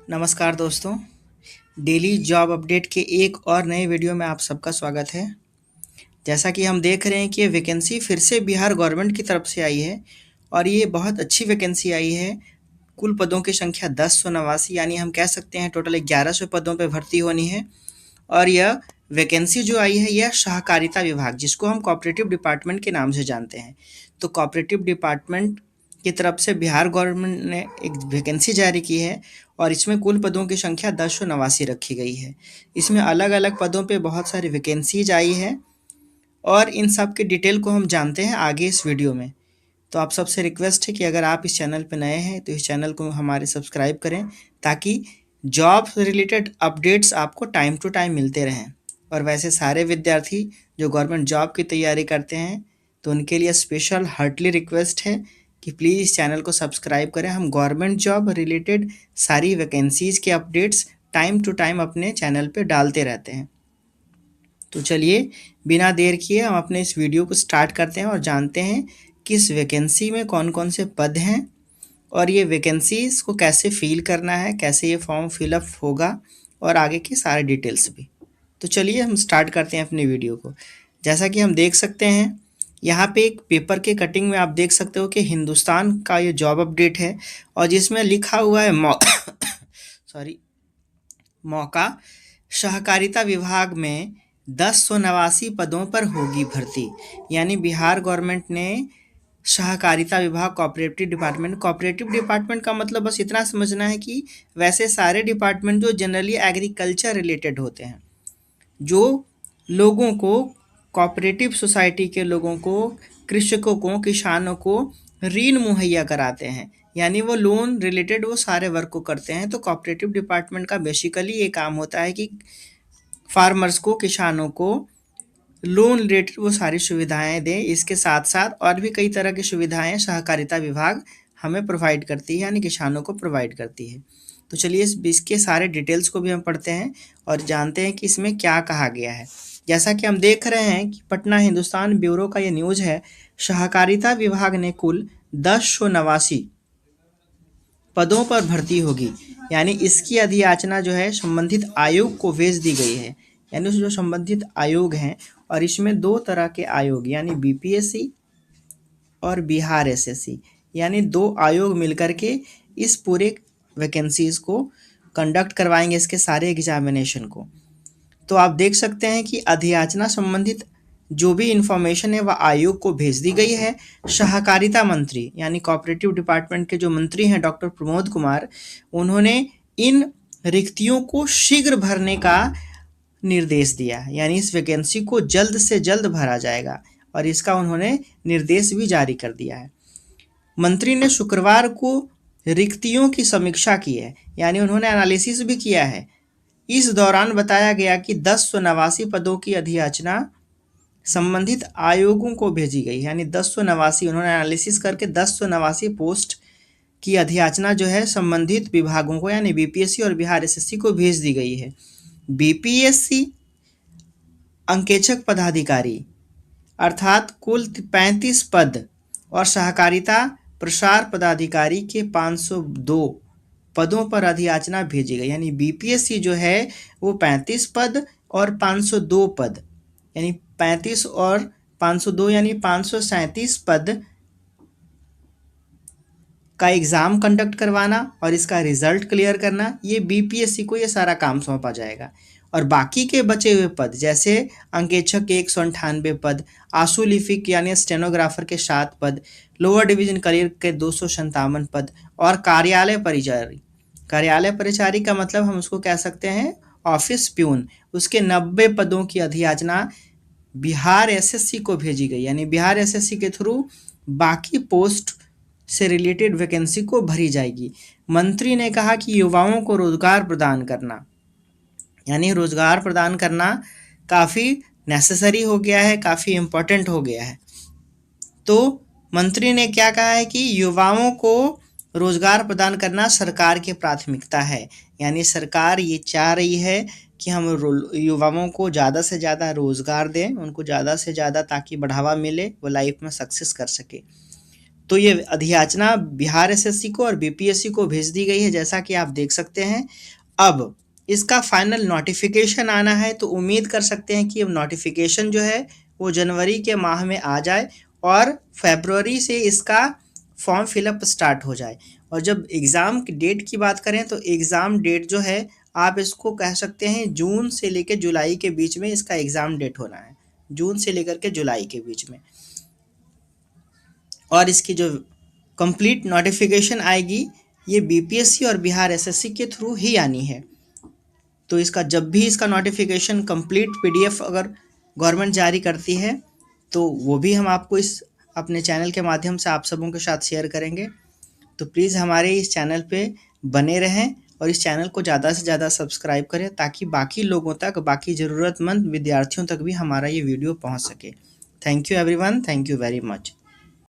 नमस्कार दोस्तों, daily job update के एक और नए वीडियो में आप सबका स्वागत है। जैसा कि हम देख रहे हैं कि ये वैकेंसी फिर से बिहार गवर्नमेंट की तरफ से आई है और ये बहुत अच्छी वैकेंसी आई है। कुल पदों की संख्या 1089 यानी हम कह सकते हैं टोटल 1100 पदों पे भर्ती होनी है। और यह वैकेंसी जो आई है यह सहकारिता विभाग, जिसको हम कोऑपरेटिव डिपार्टमेंट के नाम से जानते हैं। तो कोऑपरेटिव डिपार्टमेंट की तरफ से बिहार गवर्नमेंट ने एक वैकेंसी जारी की है और इसमें कुल पदों की संख्या 1089 रखी गई है। इसमें अलग अलग पदों पे बहुत सारी वैकेंसीज आई है और इन सब के डिटेल को हम जानते हैं आगे इस वीडियो में। तो आप सबसे रिक्वेस्ट है कि अगर आप इस चैनल पर नए हैं तो इस चैनल को हमारे सब्सक्राइब करें, ताकि जॉब से रिलेटेड अपडेट्स आपको टाइम टू टाइम मिलते रहें। और वैसे सारे विद्यार्थी जो गवर्नमेंट जॉब की तैयारी करते हैं तो उनके लिए स्पेशल हार्टली रिक्वेस्ट है कि प्लीज़ इस चैनल को सब्सक्राइब करें। हम गवर्नमेंट जॉब रिलेटेड सारी वैकेंसीज़ के अपडेट्स टाइम टू टाइम अपने चैनल पे डालते रहते हैं। तो चलिए बिना देर किए हम अपने इस वीडियो को स्टार्ट करते हैं और जानते हैं कि इस वैकेंसी में कौन कौन से पद हैं और ये वैकेंसीज़ को कैसे फिल करना है, कैसे ये फॉर्म फिलअप होगा और आगे की सारे डिटेल्स भी। तो चलिए हम स्टार्ट करते हैं अपने वीडियो को। जैसा कि हम देख सकते हैं यहाँ पे एक पेपर के कटिंग में आप देख सकते हो कि हिंदुस्तान का ये जॉब अपडेट है और जिसमें लिखा हुआ है सॉरी मौका सहकारिता विभाग में 1089 पदों पर होगी भर्ती। यानी बिहार गवर्नमेंट ने सहकारिता विभाग कोऑपरेटिव डिपार्टमेंट का मतलब बस इतना समझना है कि वैसे सारे डिपार्टमेंट जो जनरली एग्रीकल्चर रिलेटेड होते हैं, जो लोगों को, कोऑपरेटिव सोसाइटी के लोगों को, कृषकों को, किसानों को ऋण मुहैया कराते हैं, यानी वो लोन रिलेटेड वो सारे वर्क को करते हैं। तो कोऑपरेटिव डिपार्टमेंट का बेसिकली ये काम होता है कि फार्मर्स को, किसानों को लोन रिलेटेड वो सारी सुविधाएं दें। इसके साथ साथ और भी कई तरह की सुविधाएं सहकारिता विभाग हमें प्रोवाइड करती है, यानी किसानों को प्रोवाइड करती है। तो चलिए इसके सारे डिटेल्स को भी हम पढ़ते हैं और जानते हैं कि इसमें क्या कहा गया है। जैसा कि हम देख रहे हैं कि पटना हिंदुस्तान ब्यूरो का ये न्यूज़ है, सहकारिता विभाग ने कुल 1089 पदों पर भर्ती होगी। यानी इसकी अधियाचना जो है संबंधित आयोग को भेज दी गई है। यानी जो संबंधित आयोग हैं, और इसमें दो तरह के आयोग यानी बीपीएससी और बिहार एसएससी, यानी दो आयोग मिलकर के इस पूरे वैकेंसीज को कंडक्ट करवाएंगे, इसके सारे एग्जामिनेशन को। तो आप देख सकते हैं कि अधियाचना संबंधित जो भी इंफॉर्मेशन है वह आयोग को भेज दी गई है। सहकारिता मंत्री यानी कोऑपरेटिव डिपार्टमेंट के जो मंत्री हैं डॉक्टर प्रमोद कुमार, उन्होंने इन रिक्तियों को शीघ्र भरने का निर्देश दिया है। यानी इस वैकेंसी को जल्द से जल्द भरा जाएगा और इसका उन्होंने निर्देश भी जारी कर दिया है। मंत्री ने शुक्रवार को रिक्तियों की समीक्षा की है, यानी उन्होंने एनालिसिस भी किया है। इस दौरान बताया गया कि 1089 पदों की अधियाचना संबंधित आयोगों को भेजी गई। यानी 1089 उन्होंने एनालिसिस करके 1089 पोस्ट की अधियाचना जो है संबंधित विभागों को यानी बीपीएससी और बिहार एसएससी को भेज दी गई है। बीपीएससी अंकेक्षक पदाधिकारी अर्थात कुल 35 पद और सहकारिता प्रसार पदाधिकारी के 502 पदों पर अधियाचना भेजी गई। यानी बीपीएससी जो है वो 35 पद और 502 पद, यानी 35 और 502 यानी 537 पद का एग्ज़ाम कंडक्ट करवाना और इसका रिजल्ट क्लियर करना, ये बीपीएससी को ये सारा काम सौंपा जाएगा। और बाकी के बचे हुए पद जैसे अंकेक्षक के 198 पद, आंसू लिपिक यानी स्टेनोग्राफर के 7 पद, लोअर डिवीजन क्लर्क के 257 पद और कार्यालय परिचारी का मतलब हम उसको कह सकते हैं ऑफिस प्यून, उसके 90 पदों की अधियाचना बिहार एसएससी को भेजी गई। यानी बिहार एसएससी के थ्रू बाकी पोस्ट से रिलेटेड वैकेंसी को भरी जाएगी। मंत्री ने कहा कि युवाओं को रोजगार प्रदान करना, यानी रोजगार प्रदान करना काफ़ी नेसेसरी हो गया है, काफ़ी इम्पोर्टेंट हो गया है। तो मंत्री ने क्या कहा है कि युवाओं को रोजगार प्रदान करना सरकार की प्राथमिकता है। यानी सरकार ये चाह रही है कि हम युवाओं को ज़्यादा से ज़्यादा रोजगार दें, उनको ज़्यादा से ज़्यादा ताकि बढ़ावा मिले, वो लाइफ में सक्सेस कर सके। तो ये अधियाचना बिहार एसएससी को और बीपीएससी को भेज दी गई है, जैसा कि आप देख सकते हैं। अब इसका फाइनल नोटिफिकेशन आना है, तो उम्मीद कर सकते हैं कि अब नोटिफिकेशन जो है वो जनवरी के माह में आ जाए और फरवरी से इसका फॉर्म फिलअप स्टार्ट हो जाए। और जब एग्ज़ाम की डेट की बात करें तो एग्ज़ाम डेट जो है आप इसको कह सकते हैं जून से लेकर जुलाई के बीच में इसका एग्ज़ाम डेट होना है, जून से लेकर के जुलाई के बीच में। और इसकी जो कंप्लीट नोटिफिकेशन आएगी ये बीपीएससी और बिहार एसएससी के थ्रू ही आनी है। तो इसका जब भी इसका नोटिफिकेशन कंप्लीट पीडीएफ अगर गवर्नमेंट जारी करती है तो वो भी हम आपको इस अपने चैनल के माध्यम से आप सबों के साथ शेयर करेंगे। तो प्लीज़ हमारे इस चैनल पे बने रहें और इस चैनल को ज़्यादा से ज़्यादा सब्सक्राइब करें, ताकि बाकी लोगों तक, बाकी ज़रूरतमंद विद्यार्थियों तक भी हमारा ये वीडियो पहुंच सके। Thank you everyone, thank you very much.